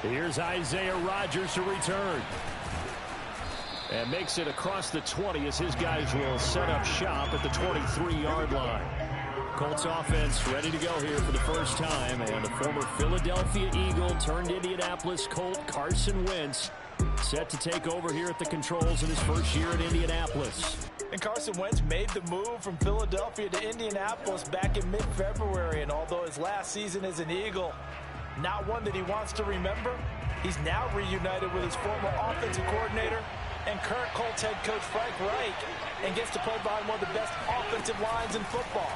Here's Isaiah Rodgers to return. And makes it across the 20 as his guys will set up shop at the 23-yard line. Colts offense ready to go here for the first time. And the former Philadelphia Eagle turned Indianapolis Colt Carson Wentz set to take over here at the controls in his first year at Indianapolis. And Carson Wentz made the move from Philadelphia to Indianapolis back in mid-February. And although his last season as an Eagle, not one that he wants to remember, he's now reunited with his former offensive coordinator and current Colts head coach Frank Reich, and gets to play behind one of the best offensive lines in football.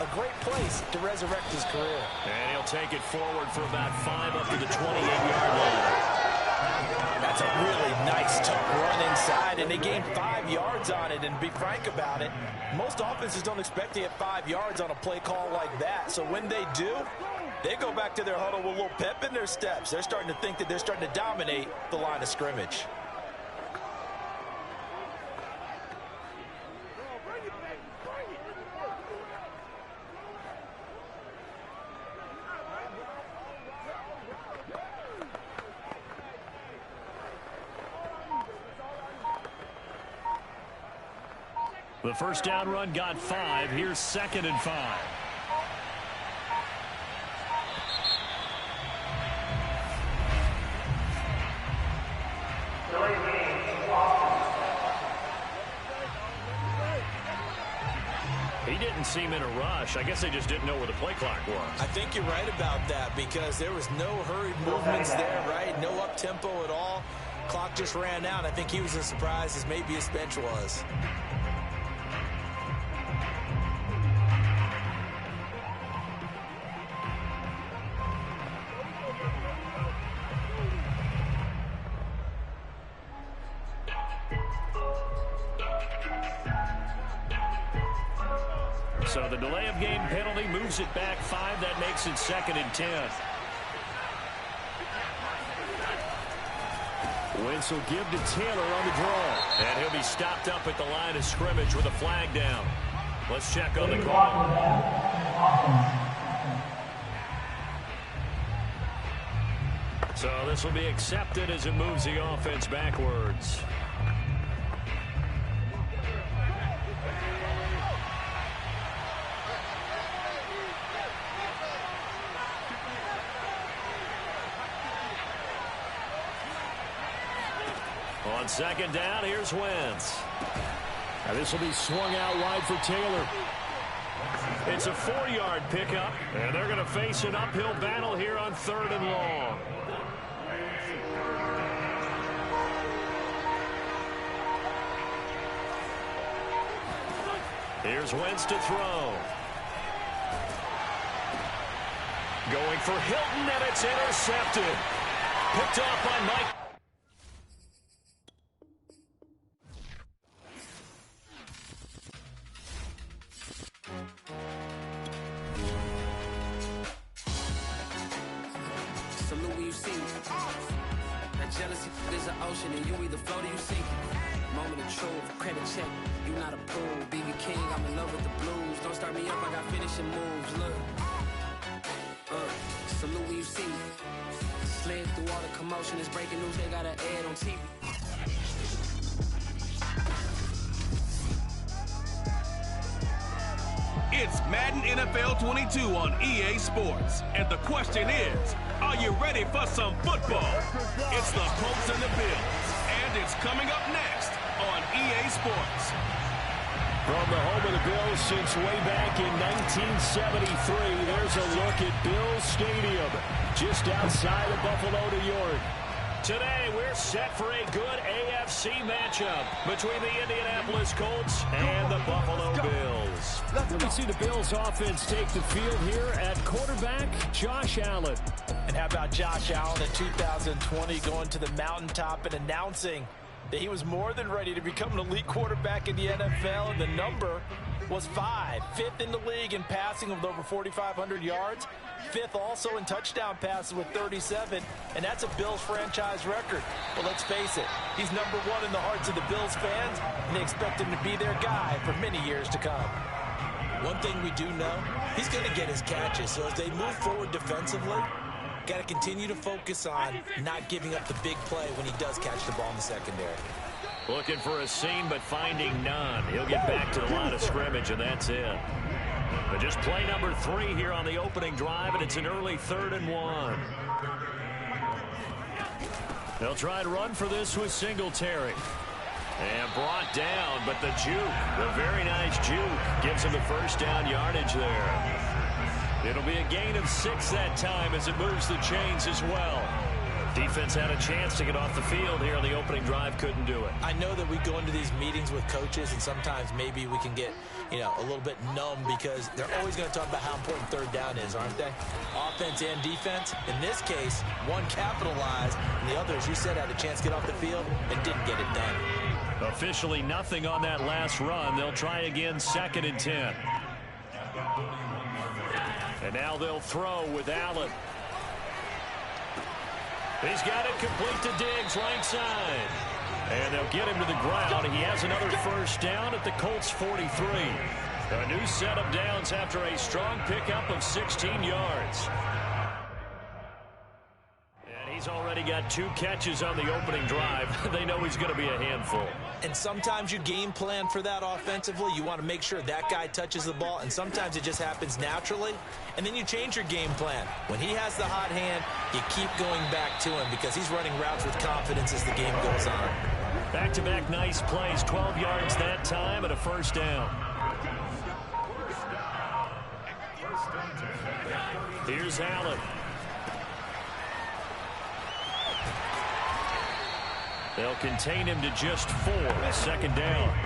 A great place to resurrect his career. And he'll take it forward for about 5 up to the 28-yard line. That's a really nice, tough run inside, and they gained 5 yards on it. And be frank about it, most offenses don't expect to get 5 yards on a play call like that. So when they do, they go back to their huddle with a little pep in their steps. They're starting to think that they're starting to dominate the line of scrimmage. The first down run got 5. Here's 2nd and 5. He didn't seem in a rush. I guess they just didn't know where the play clock was. I think you're right about that because there was no hurried movements there, right? No up-tempo at all. Clock just ran out. I think he was as surprised as maybe his bench was. So the delay of game penalty moves it back 5. That makes it 2nd and 10. Wentz will give to Taylor on the draw. And he'll be stopped up at the line of scrimmage with a flag down. Let's check on the call. So this will be accepted as it moves the offense backwards. On 2nd down, here's Wentz. Now this will be swung out wide for Taylor. It's a 4-yard pickup, and they're going to face an uphill battle here on 3rd and long. Here's Wentz to throw. Going for Hilton, and it's intercepted. Picked off by Mike. Salute when you see me. That jealousy is an ocean, and you either float or you sink. Moment of truth, credit check. You not approved. BB King, I'm in love with the blues. Don't start me up, I got finishing moves. Look. Salute when you see me. Slid through all the commotion. It's breaking news, they got an ad on TV. It's Madden NFL 22 on EA Sports. And the question is, are you ready for some football? It's the Colts and the Bills. And it's coming up next on EA Sports. From the home of the Bills since way back in 1973, there's a look at Bills Stadium, just outside of Buffalo, New York. Today, we're set for a good AFC matchup between the Indianapolis Colts and the Buffalo Bills. We see the Bills offense take the field here at quarterback, Josh Allen. And how about Josh Allen in 2020 going to the mountaintop and announcing that he was more than ready to become an elite quarterback in the NFL, and the number was 5. 5th in the league in passing with over 4,500 yards. 5th also in touchdown passes with 37, and that's a Bills franchise record. But let's face it, he's number 1 in the hearts of the Bills fans, and they expect him to be their guy for many years to come. One thing we do know, he's going to get his catches, so as they move forward defensively, Got to continue to focus on not giving up the big play when he does catch the ball in the secondary. Looking for a seam, but finding none. He'll get back to the line of scrimmage, and that's it. But just play number 3 here on the opening drive, and it's an early 3rd and 1. They'll try and run for this with Singletary. And brought down, but the juke, the very nice juke, gives him the first down yardage there. It'll be a gain of 6 that time as it moves the chains as well. Defense had a chance to get off the field here on the opening drive, couldn't do it. I know that we go into these meetings with coaches, and sometimes maybe we can get, a little bit numb because they're always going to talk about how important 3rd down is, aren't they? Offense and defense. In this case, one capitalized, and the other, as you said, had a chance to get off the field and didn't get it done. Officially nothing on that last run. They'll try again, 2nd and 10. And now they'll throw with Allen. He's got it complete to Diggs, right side. And they'll get him to the ground. He has another first down at the Colts 43. A new set of downs after a strong pickup of 16 yards. And he's already got 2 catches on the opening drive. They know he's going to be a handful. And sometimes you game plan for that offensively. You want to make sure that guy touches the ball, and sometimes it just happens naturally. And then you change your game plan. When he has the hot hand, you keep going back to him because he's running routes with confidence as the game goes on. Back-to-back nice plays, 12 yards that time and a first down. Here's Allen. They'll contain him to just 4. 2nd down.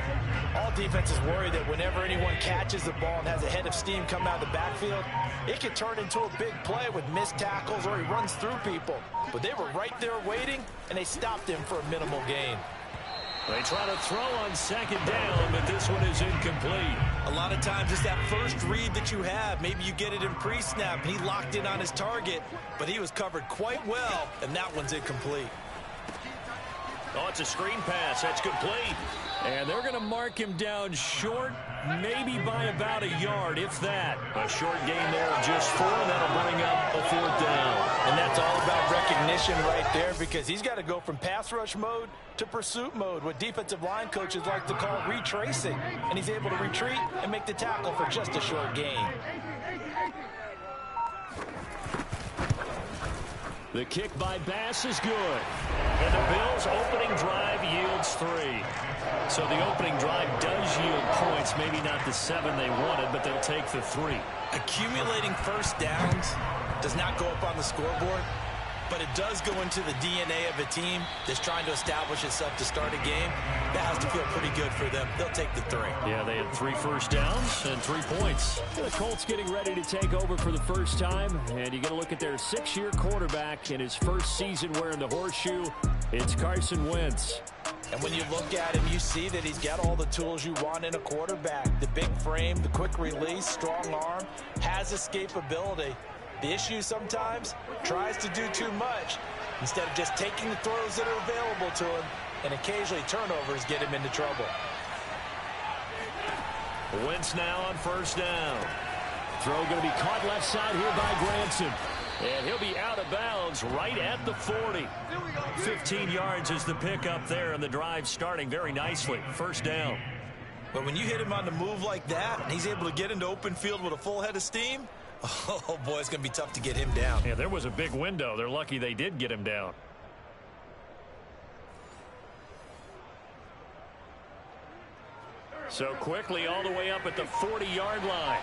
All defenses worry that whenever anyone catches the ball and has a head of steam come out of the backfield, it can turn into a big play with missed tackles or he runs through people. But they were right there waiting, and they stopped him for a minimal gain. They try to throw on 2nd down, but this one is incomplete. A lot of times it's that first read that you have. Maybe you get it in pre-snap, and he locked in on his target, but he was covered quite well, and that one's incomplete. Oh, it's a screen pass. That's complete. And they're going to mark him down short, maybe by about a yard, if that. A short gain there of just 4. That'll bring up a 4th down. And that's all about recognition right there because he's got to go from pass rush mode to pursuit mode, what defensive line coaches like to call retracing. And he's able to retreat and make the tackle for just a short gain. The kick by Bass is good. And the Bills' opening drive yields 3. So the opening drive does yield points, maybe not the 7 they wanted, but they'll take the 3. Accumulating first downs does not go up on the scoreboard, but it does go into the DNA of a team that's trying to establish itself to start a game. That has to feel pretty good for them. They'll take the 3. Yeah, they had 3 first downs and 3 points. The Colts getting ready to take over for the first time, and you get a look at their 6-year quarterback in his first season wearing the horseshoe. It's Carson Wentz. And when you look at him, you see that he's got all the tools you want in a quarterback. The big frame, the quick release, strong arm, has escapability. The issue sometimes tries to do too much instead of just taking the throws that are available to him, and occasionally turnovers get him into trouble. Wentz now on first down. Throw going to be caught left side here by Granson. And he'll be out of bounds right at the 40. 15 yards is the pickup there, and the drive starting very nicely. First down. But when you hit him on the move like that, and he's able to get into open field with a full head of steam, oh, boy, it's going to be tough to get him down. Yeah, there was a big window. They're lucky they did get him down. So quickly all the way up at the 40-yard line.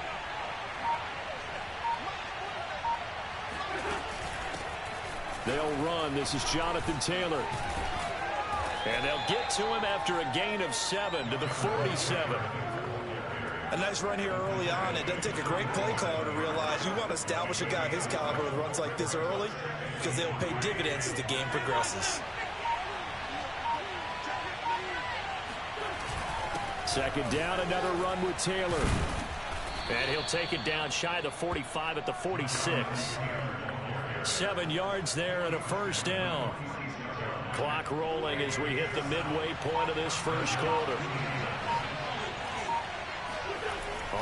They'll run. This is Jonathan Taylor. And they'll get to him after a gain of 7 to the 47. A nice run here early on. It doesn't take a great play caller to realize you want to establish a guy of his caliber with runs like this early because they'll pay dividends as the game progresses. Second down, another run with Taylor. And he'll take it down shy of the 45 at the 46. 7 yards there and a first down. Clock rolling as we hit the midway point of this first quarter.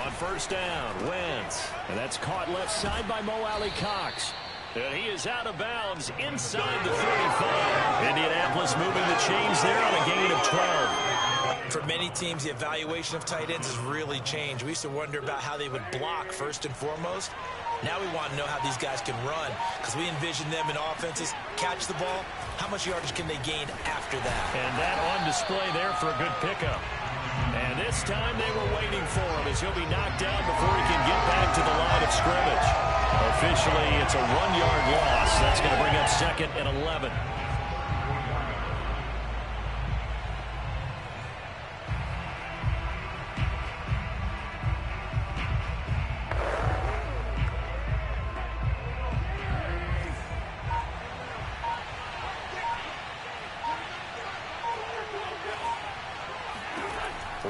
On first down, Wentz. And that's caught left side by Mo Alley Cox. And he is out of bounds inside the 35. Indianapolis moving the chains there on a gain of 12. For many teams, the evaluation of tight ends has really changed. We used to wonder about how they would block first and foremost. Now we want to know how these guys can run, because we envision them in offenses catch the ball. How much yardage can they gain after that? And that on display there for a good pickup. And this time they were waiting for him as he'll be knocked down before he can get back to the line of scrimmage. Officially, it's a 1-yard loss. That's going to bring up 2nd and 11.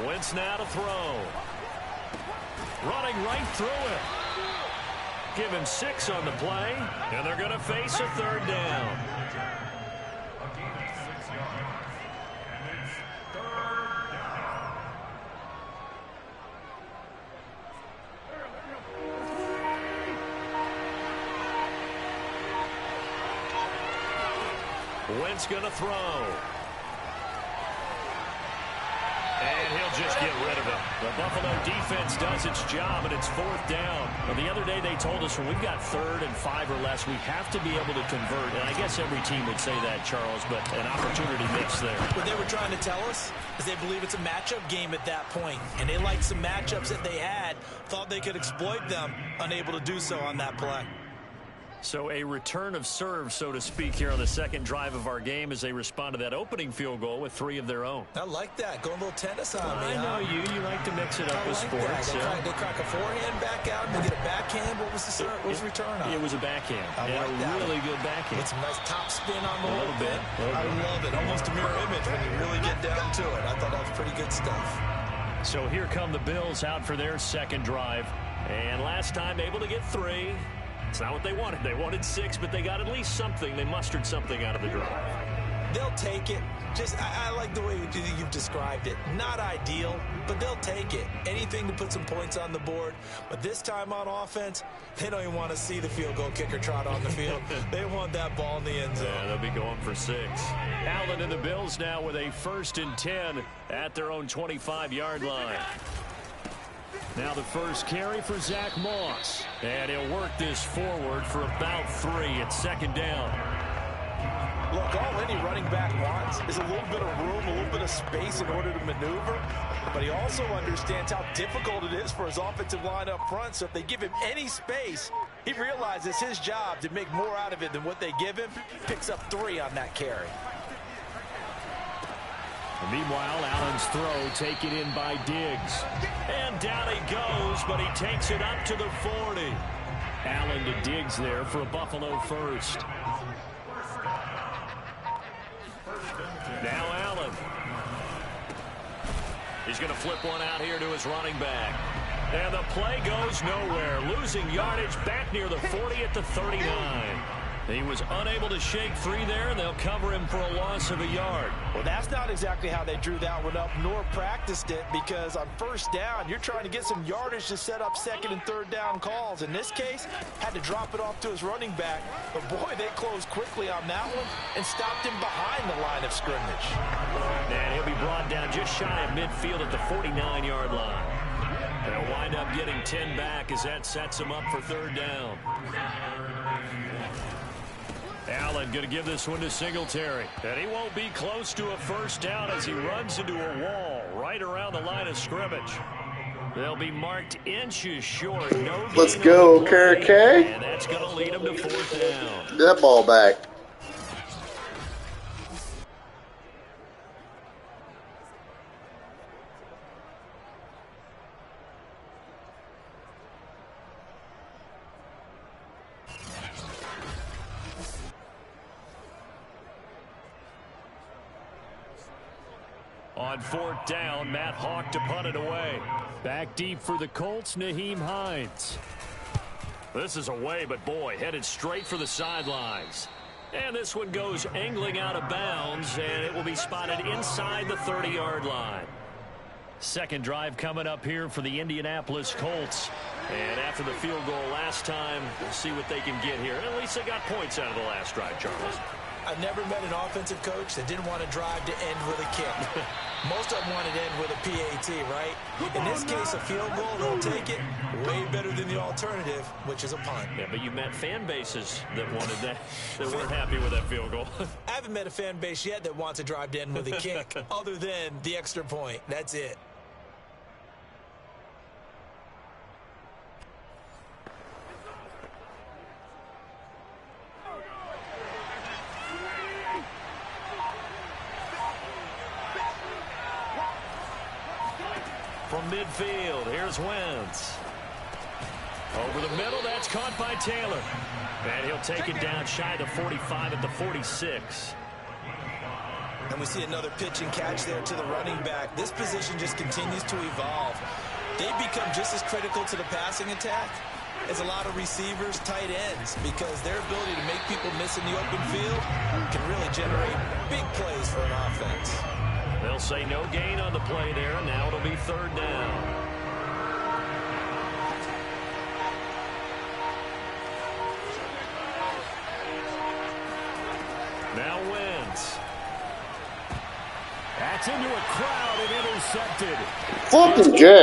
Wentz now to throw. Running right through it. Give him 6 on the play, and they're going to face a 3rd down. Wentz going to throw. And he'll just get rid of it. The Buffalo defense does its job, and it's 4th down. Well, the other day they told us when we've got 3rd and 5 or less, we have to be able to convert. And I guess every team would say that, Charles, but an opportunity missed there. What they were trying to tell us is they believe it's a matchup game at that point. And they liked some matchups that they had, thought they could exploit them, unable to do so on that play. So a return of serve, so to speak, here on the 2nd drive of our game as they respond to that opening field goal with 3 of their own. I like that. Going a little tennis on me. I know you. You like to mix it up with sports. They crack a forehand back out and they get a backhand. What was the return on? It was a backhand. I like that. Really good backhand. With some nice top spin on the a little bit. I love it. Almost a mirror image when you really get down to it. I thought that was pretty good stuff. So here come the Bills out for their 2nd drive. And last time able to get 3. It's not what they wanted. They wanted 6, but they got at least something. They mustered something out of the drive. They'll take it. I like the way you've described it. Not ideal, but they'll take it. Anything to put some points on the board. But this time on offense, they don't even want to see the field goal kicker trot on the field. They want that ball in the end zone. Yeah, they'll be going for 6. Allen and the Bills now with a 1st and 10 at their own 25-yard line. Now the first carry for Zach Moss. And he'll work this forward for about 3. It's 2nd down. Look, all any running back wants is a little bit of room, a little bit of space in order to maneuver. But he also understands how difficult it is for his offensive line up front. So if they give him any space, he realizes it's his job to make more out of it than what they give him. Picks up 3 on that carry. Meanwhile, Allen's throw taken in by Diggs. And down he goes, but he takes it up to the 40. Allen to Diggs there for a Buffalo first. Now Allen. He's going to flip one out here to his running back. And the play goes nowhere. Losing yardage back near the 40 at the 39. He was unable to shake 3 there, and they'll cover him for a loss of a yard. Well, that's not exactly how they drew that one up, nor practiced it, because on 1st down, you're trying to get some yardage to set up 2nd and 3rd down calls. In this case, had to drop it off to his running back. But, boy, they closed quickly on that one and stopped him behind the line of scrimmage. And he'll be brought down just shy of midfield at the 49-yard line. They'll wind up getting 10 back as that sets him up for 3rd down. Allen going to give this one to Singletary. And he won't be close to a 1st down as he runs into a wall right around the line of scrimmage. They'll be marked inches short. No Let's go, K. And that's going to lead him to 4th down. That ball back. On 4th down, Matt Hawk to punt it away. Back deep for the Colts, Nyheim Hines. This is away, but boy, headed straight for the sidelines. And this one goes angling out of bounds, and it will be spotted inside the 30-yard line. Second drive coming up here for the Indianapolis Colts. And after the field goal last time, we'll see what they can get here. At least they got points out of the last drive, Charles. I've never met an offensive coach that didn't want to drive to end with a kick. Most of them want to end with a PAT, right? In this case, a field goal, they'll take it. Way better than the alternative, which is a punt. Yeah, but you met fan bases that wanted that, that weren't happy with that field goal. I haven't met a fan base yet that wants to drive to end with a kick, other than the extra point. That's it. From midfield, here's Wentz. Over the middle, that's caught by Taylor. And he'll take it down shy of the 45 at the 46. And we see another pitch and catch there to the running back. This position just continues to evolve. They've become just as critical to the passing attack as a lot of receivers, tight ends, because their ability to make people miss in the open field can really generate big plays for an offense. They'll say no gain on the play there, and now it'll be third down. Now Wentz. That's into a crowd and intercepted. Fucking Jay.